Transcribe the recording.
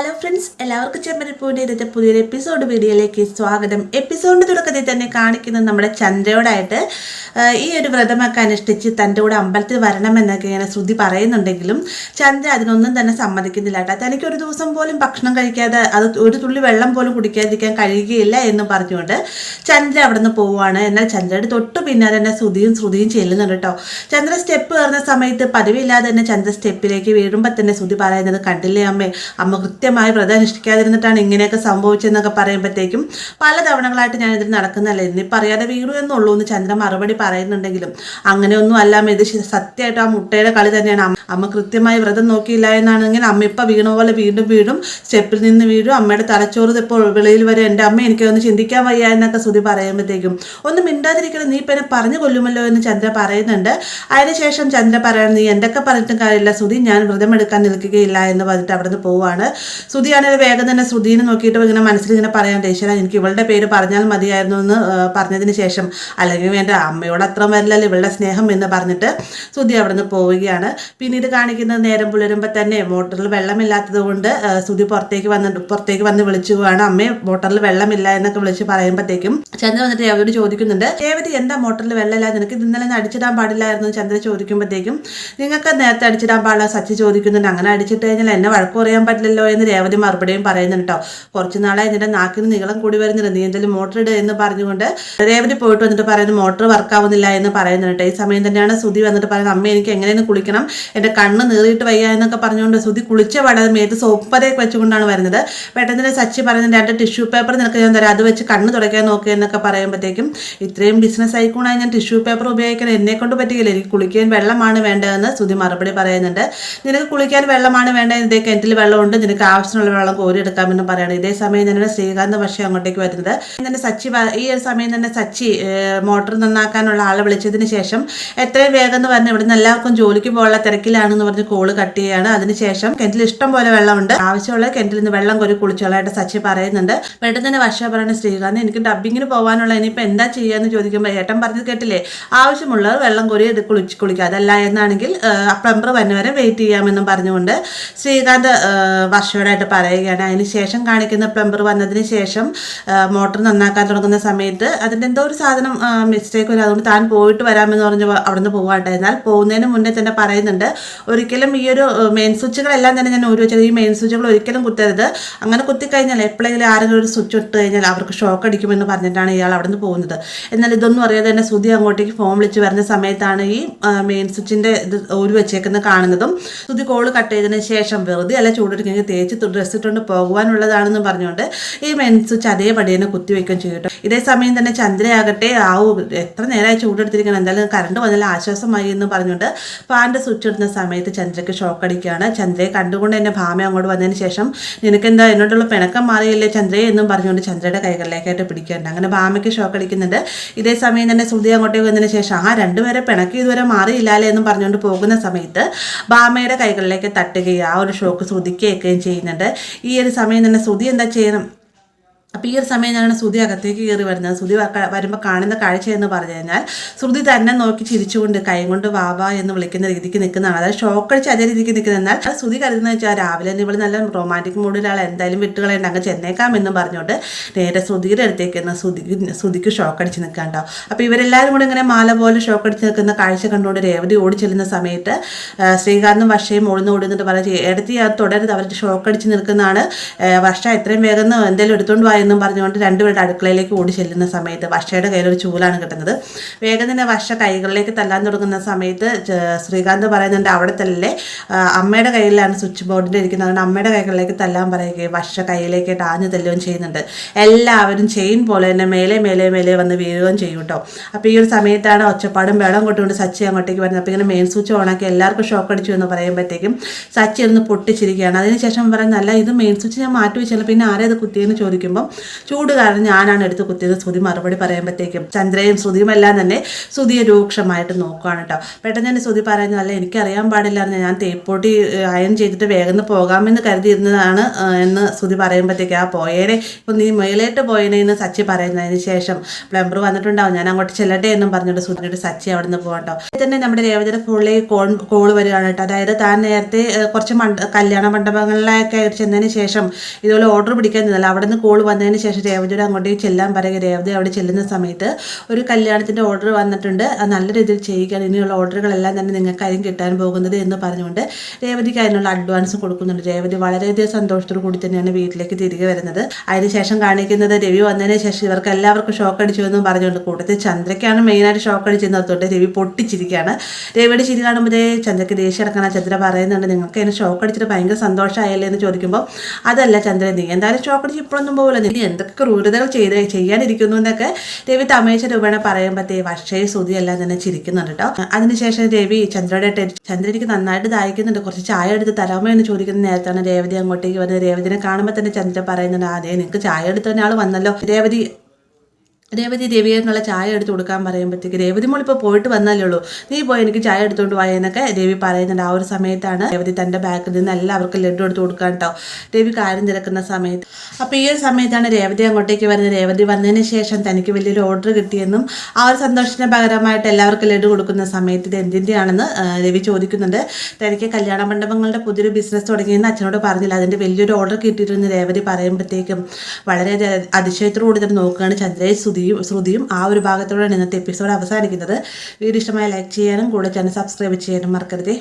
Hello friends, എല്ലാവർക്കും ചെമ്മരിപ്പൂവിൻ്റെ ഇന്നത്തെ പുതിയൊരു എപ്പിസോഡ് വീഡിയോയിലേക്ക് സ്വാഗതം. എപ്പിസോഡിൻ്റെ തുടക്കത്തിൽ തന്നെ കാണിക്കുന്നത് നമ്മുടെ ചന്ദ്രയോടായിട്ട് ഈ ഒരു വ്രതമൊക്കെ അനുഷ്ഠിച്ച് തൻ്റെ കൂടെ അമ്പലത്തിൽ വരണമെന്നൊക്കെ ഇങ്ങനെ ശ്രുതി പറയുന്നുണ്ടെങ്കിലും ചന്ദ്ര അതിനൊന്നും തന്നെ സമ്മതിക്കുന്നില്ല കേട്ടോ. തനിക്കൊരു ദിവസം പോലും ഭക്ഷണം കഴിക്കാതെ അത് ഒരു തുള്ളി വെള്ളം പോലും കുടിക്കാതിരിക്കാൻ കഴിയുകയില്ല എന്ന് പറഞ്ഞുകൊണ്ട് ചന്ദ്ര അവിടെ നിന്ന് പോവുകയാണ്. എന്നാൽ ചന്ദ്രയുടെ തൊട്ട് പിന്നാലെ തന്നെ ശ്രുതിയും ചെല്ലുന്നുണ്ട് കേട്ടോ. ചന്ദ്ര സ്റ്റെപ്പ് കയറുന്ന സമയത്ത് പതിവില്ലാതെ തന്നെ ചന്ദ്ര സ്റ്റെപ്പിലേക്ക് വീഴുമ്പോൾ തന്നെ ശ്രുതി പറയുന്നത്, കണ്ടില്ലേ അമ്മ കൃത്യമായി വ്രതം അനുഷ്ഠിക്കാതിരുന്നിട്ടാണ് ഇങ്ങനെയൊക്കെ സംഭവിച്ചതെന്നൊക്കെ പറയുമ്പോഴത്തേക്കും പല തവണകളായിട്ട് ഞാൻ ഇതിൽ നടക്കുന്നതല്ലേ, ഇന്നിപ്പോൾ അറിയാതെ വീണു എന്നുള്ളൂ എന്ന് ചന്ദ്ര മറുപടി പറയുന്നുണ്ടെങ്കിലും അങ്ങനെയൊന്നും അല്ല, ഇത് സത്യമായിട്ട് ആ മുട്ടയുടെ കളി തന്നെയാണ്. അമ്മ കൃത്യമായി വ്രതം നോക്കിയില്ല എന്നാണെങ്കിൽ അമ്മ ഇപ്പം വീണ പോലെ വീണ്ടും സ്റ്റെപ്പിൽ നിന്ന് വീഴും. അമ്മയുടെ തലച്ചോറ് ഇപ്പോൾ വെളിയിൽ വരെ എൻ്റെ അമ്മ എനിക്കൊന്ന് ചിന്തിക്കാൻ വയ്യ എന്നൊക്കെ ശ്രുതി പറയുമ്പോഴത്തേക്കും ഒന്നും മിണ്ടാതിരിക്കണം, നീ ഇപ്പം എന്നെ പറഞ്ഞു കൊല്ലുമല്ലോ എന്ന് ചന്ദ്ര പറയുന്നുണ്ട്. അതിനുശേഷം ചന്ദ്ര പറയണം, നീ എന്തൊക്കെ പറഞ്ഞിട്ടും കാര്യമില്ല ശ്രുതി, ഞാൻ വ്രതം എടുക്കാൻ നിൽക്കുകയില്ല എന്ന് പറഞ്ഞിട്ട് അവിടെ നിന്ന് പോവുകയാണ്. ശ്രുതിയാണെങ്കിൽ വേഗം തന്നെ ശ്രുതിനെ നോക്കിയിട്ട് ഇങ്ങനെ മനസ്സിലിങ്ങനെ പറയാൻ, ഈശ്വര എനിക്ക് ഇവളുടെ പേര് പറഞ്ഞാൽ മതിയായിരുന്നു എന്ന് പറഞ്ഞതിന് ശേഷം, അല്ലെങ്കിൽ വേണ്ട അമ്മയോട് അത്ര വരില്ലല്ലോ ഇവളുടെ സ്നേഹം എന്ന് പറഞ്ഞിട്ട് ശ്രുതി അവിടെ നിന്ന് പോവുകയാണ്. പിന്നീട് കാണിക്കുന്നത് നേരം പുലരുമ്പോൾ തന്നെ മോട്ടറിൽ വെള്ളമില്ലാത്തത് കൊണ്ട് ശ്രുതി പുറത്തേക്ക് വന്ന് വിളിച്ചു പോവാണ്. അമ്മേ മോട്ടറിൽ വെള്ളമില്ല എന്നൊക്കെ വിളിച്ച് പറയുമ്പോഴത്തേക്കും ചന്ദ്ര വന്നിട്ട് രേവതിയോട് ചോദിക്കുന്നുണ്ട്, രേവതി എന്താ മോട്ടറിൽ വെള്ളമില്ല, നിനക്ക് ഇന്നലെ അടിച്ചിടാൻ പാടില്ലായിരുന്നു ചന്ദ്ര ചോദിക്കുമ്പോഴത്തേക്കും, നിങ്ങൾക്ക് നേരത്തെ അടിച്ചിടാൻ പാടില്ല സച്ചി ചോദിക്കുന്നുണ്ട്, അങ്ങനെ അടിച്ചിട്ട് കഴിഞ്ഞാൽ എന്നെ വഴക്ക് പറയാൻ പറ്റില്ലല്ലോ എന്ന് രേവതി മറുപടിയും പറയുന്നുണ്ട് കേട്ടോ. കുറച്ച് നാളായി നിന്റെ നാക്കിന് നീളം കൂടി വരുന്നുണ്ട്, നീ എന്തെങ്കിലും മോട്ടർ ഇടുക എന്ന് പറഞ്ഞുകൊണ്ട് രേവതി പോയിട്ട് വന്നിട്ട് പറയുന്നത് മോട്ടർ വർക്കാവുന്നില്ല എന്ന് പറയുന്നുണ്ട്. ഈ സമയം തന്നെയാണ് ശ്രുതി വന്നിട്ട് പറയുന്നത്, അമ്മ എനിക്ക് എങ്ങനെയെന്ന് കുളിക്കണം, എൻ്റെ കണ്ണ് നീറിയിട്ട് വയ്യ എന്നൊക്കെ പറഞ്ഞുകൊണ്ട് ശ്രുതി കുളിച്ച പാടെ മേത്ത് സോപ്പരയൊക്കെ വെച്ചുകൊണ്ടാണ് വരുന്നത്. പെട്ടെന്ന് സച്ചി പറയുന്നത്, രണ്ട് ടിഷ്യൂ പേപ്പർ നിനക്ക് ഞാൻ തരാം, അത് വെച്ച് കണ്ണ് തുടയ്ക്കാൻ നോക്കുക എന്നൊക്കെ പറയുമ്പോഴത്തേക്കും, ഇത്രയും ബിസിനസ് ആയിക്കോണായി ഞാൻ ടിഷ്യൂ പേപ്പർ ഉപയോഗിക്കണം, എന്നെ കൊണ്ട് പറ്റിയില്ല, എനിക്ക് കുളിക്കാൻ വെള്ളമാണ് വേണ്ടതെന്ന് ശ്രുതി മറുപടി പറയുന്നുണ്ട്. നിനക്ക് കുളിക്കാൻ വെള്ളമാണ് വേണ്ടത്, ഇതേ കിണറ്റിൽ വെള്ളമുണ്ട്, നിനക്ക് ആവശ്യമുള്ള വെള്ളം കോരിയെടുക്കാമെന്ന് പറയുന്നത്. ഇതേ സമയം തന്നെ ശ്രീകാന്ത് പക്ഷേ അങ്ങോട്ടേക്ക് വരുന്നത്. തന്നെ സച്ചി ഈ ഒരു സമയം തന്നെ സച്ചി മോട്ടോർ നന്നാക്കാനുള്ള ആളെ വിളിച്ചതിന് ശേഷം എത്രയും വേഗം എന്ന് പറഞ്ഞ് ഇവിടുന്ന് എല്ലാവർക്കും ജോലിക്ക് പോകാനുള്ള തിരക്കിലാണെന്ന് പറഞ്ഞ് കോള് കട്ട് ചെയ്യുകയാണ്. അതിനുശേഷം കിണറ്റിൽ ഇഷ്ടം പോലെ വെള്ളമുണ്ട്, ആവശ്യമുള്ള കിണറ്റിൽ നിന്ന് വെള്ളം കോരി കുളിച്ചോളായിട്ട് സച്ചി പറയുന്നുണ്ട്. പെട്ടെന്ന് തന്നെ വർഷ പറയുന്ന, ശ്രീകാന്ത് എനിക്ക് ഡബ്ബിങ്ങിന് പോകാനുള്ള ഇനിയിപ്പോൾ എന്താ ചെയ്യാന്ന് ചോദിക്കുമ്പോൾ ഏട്ടൻ പറഞ്ഞത് കേട്ടില്ലേ, ആവശ്യമുള്ളവർ വെള്ളം കോരി കുളിക്കുക, അതല്ല എന്നാണെങ്കിൽ പ്ലംബർ വരെ വെയിറ്റ് ചെയ്യാമെന്നും പറഞ്ഞുകൊണ്ട് ശ്രീകാന്ത് വർഷയോടായിട്ട് പറയുകയാണ്. അതിന് ശേഷം കാണിക്കുന്ന പ്ലംബർ വന്നതിന് ശേഷം മോട്ടർ നന്നാക്കാൻ തുടങ്ങുന്ന സമയത്ത് അതിൻ്റെ എന്തോ ഒരു സാധനം മിസ്റ്റേക്ക് വരും, അതുകൊണ്ട് താൻ പോയിട്ട് വരാമെന്ന് പറഞ്ഞ് അവിടുന്ന് പോകാട്ടെ. എന്നാൽ പോകുന്നതിന് മുന്നേ തന്നെ പറയുന്നുണ്ട്, ഒരിക്കലും ഈ ഒരു മെയിൻ സ്വിച്ചുകളെല്ലാം തന്നെ ഞാൻ വെച്ചത്, ഈ മെയിൻ സ്വിച്ചുകൾ ഒരിക്കലും കുത്തരുത്, അങ്ങനെ കുത്തിക്കഴിഞ്ഞാൽ എപ്പോഴെങ്കിലും ആരെങ്കിലും ഒരു സ്വിച്ച് ഇട്ട് കഴിഞ്ഞാൽ അവർക്ക് ഷോക്ക് അടിക്കുമെന്ന് പറഞ്ഞിട്ടാണ് ഇയാൾ അവിടെ നിന്ന് പോകുന്നത്. എന്നാൽ ഇതൊന്നും അറിയാതെ തന്നെ ശ്രുതി അങ്ങോട്ടേക്ക് ഫോൺ വിളിച്ച് വരുന്ന സമയത്താണ് ഈ മെയിൻ സ്വിച്ചിൻ്റെ ഇത് വെച്ചേക്കുന്നത് കാണുന്നതും. ശ്രുതി കോള് കട്ട് ചെയ്തതിന് ശേഷം വെറുതെ അല്ല ചൂടെടുക്കെങ്കിൽ തേച്ച് ഡ്രസ്സ് ഇട്ടുകൊണ്ട് പോകുവാനുള്ളതാണെന്ന് പറഞ്ഞുകൊണ്ട് ഈ മെയിൻ സ്വിച്ച് അതേപടി തന്നെ കുത്തിവെക്കുകയും ചെയ്യട്ടോ. ഇതേ സമയം തന്നെ ചന്ദ്രയാകട്ടെ എത്ര നേരമായി ചൂടെടുത്തിരിക്കണം, എന്തായാലും കറണ്ട് വന്നാൽ ആശ്വാസമായി എന്ന് പറഞ്ഞുകൊണ്ട് ഫാൻ്റെ സ്വിച്ച് ഇടുന്ന സമയത്ത് ചന്ദ്രയ്ക്ക് ഷോക്ക് അടിക്കുകയാണ്. ചന്ദ്രയെ കണ്ടുകൊണ്ട് തന്നെ ഭാമ അങ്ങോട്ട് വന്നതിന് ശേഷം, നിനക്കെന്താ എന്നോടുള്ള പിണക്കം മാറിയില്ലേ ചന്ദ്രയെ എന്നും പറഞ്ഞുകൊണ്ട് ചന്ദ്രയുടെ കൈകളിലേക്കായിട്ട് പിടിക്കുന്നുണ്ട്. അങ്ങനെ ഭാമയ്ക്ക് ഷോക്ക് അടിക്കുന്നുണ്ട്. ഇതേ സമയം തന്നെ ശ്രുതി അങ്ങോട്ടേക്ക് വന്നതിന് ശേഷം രണ്ടുപേരെ പിണക്കി ഇതുവരെ മാറിയില്ലാലേ എന്നും പറഞ്ഞുകൊണ്ട് പോകുന്ന സമയത്ത് ഭാമയുടെ കൈകളിലേക്ക് തട്ടുകയും ആ ഒരു ഷോക്ക് ശ്രുതിക്കേൽക്കുകയും ചെയ്യുന്നുണ്ട്. ഈ ഒരു സമയം തന്നെ ശ്രുതി എന്താ ചെയ്യണം, അപ്പോൾ ഈ ഒരു സമയം ഞാനാണ് ശ്രുതി അകത്തേക്ക് കയറി വരുന്നത്. ശ്രുതി വരുമ്പോൾ കാണുന്ന കാഴ്ച എന്ന് പറഞ്ഞു കഴിഞ്ഞാൽ ശ്രുതി തന്നെ നോക്കി ചിരിച്ചുകൊണ്ട് കൈ കൊണ്ട് വാവാ എന്ന് വിളിക്കുന്ന രീതിക്ക് നിൽക്കുന്നതാണ്. അതായത് ഷോക്കടിച്ച് അതേ രീതിക്ക് നിൽക്കുന്നത്. എന്നാൽ ശ്രുതി കരുതുന്നത് വെച്ചാൽ രാവിലെ തന്നെ ഇവിടെ നല്ല റൊമാൻറ്റിക് മൂഡിലാണ്, എന്തായാലും വിട്ടുകളയുണ്ട്, അങ്ങ് ചെന്നേക്കാം എന്ന് പറഞ്ഞുകൊണ്ട് നേരെ ശ്രുതിയുടെ അടുത്തേക്ക് ശ്രുതിക്ക് ഷോക്കടിച്ച് നിൽക്കാണ്ടാവും. അപ്പോൾ ഇവരെല്ലാവരും കൂടെ ഇങ്ങനെ മാല പോലെ ഷോക്കടിച്ച് നിൽക്കുന്ന കാഴ്ച കണ്ടുകൊണ്ട് രേവതി ഓടി ചെല്ലുന്ന സമയത്ത് ശ്രീകാന്തും വർഷയും ഓടുന്നിട്ട് പറഞ്ഞ്, എടുത്തി അത് തുടരുത്, അവർ ഷോക്കടിച്ച് നിൽക്കുന്നതാണ്, വർഷ എത്രയും വേഗം എന്തെങ്കിലും എടുത്തുകൊണ്ട് വാ എന്നും പറഞ്ഞുകൊണ്ട് രണ്ടുപേരുടെ അടുക്കളയിലേക്ക് ഓടി ചെല്ലുന്ന സമയത്ത് വർഷയുടെ കയ്യിലൊരു ചൂലാണ് കിട്ടുന്നത്. വേഗം തന്നെ വർഷ കൈകളിലേക്ക് തല്ലാൻ തുടങ്ങുന്ന സമയത്ത് ശ്രീകാന്ത് പറയുന്നുണ്ട്, അവിടെ തല്ലേ അമ്മയുടെ കയ്യിലാണ് സ്വിച്ച് ബോർഡിൻ്റെ ഇരിക്കുന്നത്, അതുകൊണ്ട് അമ്മയുടെ കൈകളിലേക്ക് തല്ലാൻ പറയുകയും വർഷ കയ്യിലേക്ക് ആഞ്ഞു തല്ലുകയും ചെയ്യുന്നുണ്ട്. എല്ലാവരും ചെയിൻ പോലെ തന്നെ മേലെ വന്ന് വീഴുകയും ചെയ്യും കേട്ടോ. അപ്പോൾ ഈ ഒരു സമയത്താണ് ഒച്ചപ്പാടും വെള്ളം കൊട്ടുകൊണ്ട് സച്ചി അങ്ങോട്ടേക്ക് വരുന്നത്. അപ്പോൾ ഇങ്ങനെ മെയിൻ സ്വിച്ച് ഓണാക്കി എല്ലാവർക്കും ഷോക്ക് അടിച്ചു എന്ന് പറയുമ്പോഴത്തേക്കും സച്ചി ഒന്ന് പൊട്ടിച്ചിരിക്കുകയാണ്. അതിനുശേഷം പറയുന്നത്, അല്ല ഇത് മെയിൻ സ്വിച്ച് ഞാൻ മാറ്റി വെച്ചാൽ പിന്നെ ആരേ അത് കുത്തിയെന്ന് ചോദിക്കുമ്പോൾ ചൂട് കാരണം ഞാനാണ് എടുത്ത് കുത്തിയത്. ശ്രുതി മറുപടി പറയുമ്പോഴത്തേക്കും ചന്ദ്രയും ശ്രുതിയും എല്ലാം തന്നെ ശ്രുതിയെ രൂക്ഷമായിട്ട് നോക്കുകയാണ് കേട്ടോ. പെട്ടെന്ന് തന്നെ ശ്രുതി പറയുന്നത്, അല്ല എനിക്കറിയാൻ പാടില്ലായിരുന്നു, ഞാൻ തേപ്പൊട്ടി അയൺ ചെയ്തിട്ട് വേഗം പോകാമെന്ന് കരുതിയിരുന്നതാണ് എന്ന് ശ്രുതി പറയുമ്പോഴത്തേക്ക് ആ പോയേനെ ഇപ്പം നീ മേലേട്ട് പോയേനെ എന്ന് സച്ചി പറയുന്നതിന് ശേഷം പ്ലംബർ വന്നിട്ടുണ്ടാവും, ഞാൻ അങ്ങോട്ട് ചെല്ലട്ടെ എന്നും പറഞ്ഞിട്ട് ശ്രുതിയുടെ സച്ചി അവിടെ നിന്ന് പോകട്ടോ. തന്നെ നമ്മുടെ രേവതിയുടെ ഫോണിലേക്ക് കോള് വരികയാണ് കേട്ടോ. അതായത് താൻ നേരത്തെ കുറച്ച് കല്യാണ മണ്ഡപങ്ങളിലൊക്കെ ചെന്നതിന് ശേഷം ഇതുപോലെ ഓർഡർ പിടിക്കാൻ നിന്നല്ല, അവിടെ നിന്ന് കോള് വന്നതിന് ശേഷം രേവതിയുടെ അങ്ങോട്ടേക്ക് ചെല്ലാൻ പറയുക. രേവതി അവിടെ ചെല്ലുന്ന സമയത്ത് ഒരു കല്യാണത്തിൻ്റെ ഓർഡർ വന്നിട്ടുണ്ട്, നല്ല രീതിയിൽ ചെയ്യുക, ഇനിയുള്ള ഓർഡറുകളെല്ലാം തന്നെ നിങ്ങൾക്കായിരിക്കും കിട്ടാൻ പോകുന്നത് എന്ന് പറഞ്ഞുകൊണ്ട് രേവതിക്ക് അതിനുള്ള അഡ്വാൻസ് കൊടുക്കുന്നുണ്ട്. രേവതി വളരെയധികം സന്തോഷത്തോടു കൂടി തന്നെയാണ് വീട്ടിലേക്ക് തിരികെ വരുന്നത്. അതിനുശേഷം കാണിക്കുന്നത് രവി വന്നതിന് ശേഷം ഇവർക്ക് എല്ലാവർക്കും ഷോക്ക് അടിച്ചു എന്നും പറഞ്ഞുകൊണ്ട് കൂട്ടത്തിൽ ചന്ദ്രയ്ക്കാണ് മെയിനായിട്ട് ഷോക്ക് അടിച്ച് നിർത്തുകൊണ്ട് രവി പൊട്ടിച്ചിരിക്കുകയാണ്. രവിയുടെ ചിരി കാണുമ്പോഴേ ചന്ദ്രയ്ക്ക് ദേഷ്യം ഇറക്കണം. ചന്ദ്ര പറയുന്നുണ്ട്, നിങ്ങൾക്ക് അതിന് ഷോക്ക് അടിച്ചിട്ട് ഭയങ്കര സന്തോഷമായല്ലേ എന്ന് ചോദിക്കുമ്പോൾ, അതല്ല ചന്ദ്ര, നീ എന്തായാലും ഷോക്ക് അടിച്ച് ഇപ്പോഴൊന്നും പോകില്ല, നീ എന്തൊക്കെ ക്രൂരതകൾ ചെയ്യാനിരിക്കുന്നു എന്നൊക്കെ രവി തമേശ രൂപേണ പറയുമ്പോഴത്തേ പക്ഷേ ശ്രുതി എല്ലാം തന്നെ ചിരിക്കുന്നുണ്ട് കേട്ടോ. അതിനുശേഷം രവി ചന്ദ്ര എനിക്ക് നന്നായിട്ട് ദാഹിക്കുന്നുണ്ട്, കുറച്ച് ചായ എടുത്ത് തരാമോ എന്ന് ചോദിക്കുന്ന നേരത്താണ് രേവതി അങ്ങോട്ടേക്ക് വരുന്നത്. രേവതിനെ കാണുമ്പോൾ തന്നെ ചന്ദ്ര പറയുന്നുണ്ട്, അതെ നിങ്ങൾക്ക് ചായ എടുത്ത തന്നെ ആൾ വന്നല്ലോ. രവിയെ എന്നുള്ള ചായ എടുത്ത് കൊടുക്കാൻ പറയുമ്പോഴത്തേക്ക് രേവതി മോൾ ഇപ്പോൾ പോയിട്ട് വന്നാലേ ഉള്ളൂ, നീ പോയി എനിക്ക് ചായ എടുത്തുകൊണ്ട് പോയെന്നൊക്കെ രവി പറയുന്നുണ്ട്. ആ ഒരു സമയത്താണ് രേവതി തൻ്റെ ബാക്കിൽ നിന്ന് എല്ലാവർക്കും ലഡ്ഡു എടുത്ത് കൊടുക്കാൻ കേട്ടോ രവി കാര്യം തിരക്കുന്ന സമയത്ത്. അപ്പോൾ ഈ ഒരു സമയത്താണ് രേവതി അങ്ങോട്ടേക്ക് വരുന്നത്. രേവതി വന്നതിന് ശേഷം തനിക്ക് വലിയൊരു ഓർഡർ കിട്ടിയെന്നും ആ ഒരു സന്തോഷത്തിന് പകരമായിട്ട് എല്ലാവർക്കും ലഡ്ഡു കൊടുക്കുന്ന സമയത്ത് ഇത് എന്തിൻ്റെയാണെന്ന് രവി ചോദിക്കുന്നുണ്ട്. തനിക്ക് കല്യാണ മണ്ഡപങ്ങളുടെ പുതിയൊരു ബിസിനസ് തുടങ്ങിയെന്ന് അച്ഛനോട് പറഞ്ഞില്ല, അതിൻ്റെ വലിയൊരു ഓർഡർ കിട്ടിയിരുന്ന രേവതി പറയുമ്പോഴത്തേക്കും വളരെ അതിശയത്തോടുകൂടി തന്നെ നോക്കുകയാണ് ചന്ദ്രയെ. ശ്രുതിയും ആ ഒരു ഭാഗത്തോടെയാണ് ഇന്നത്തെ എപ്പിസോഡ് അവസാനിക്കുന്നത്. വീഡിയോ ഇഷ്ടമായി ലൈക്ക് ചെയ്യാനും കൂടെ ചാനൽ സബ്സ്ക്രൈബ് ചെയ്യാനും മറക്കരുതേ.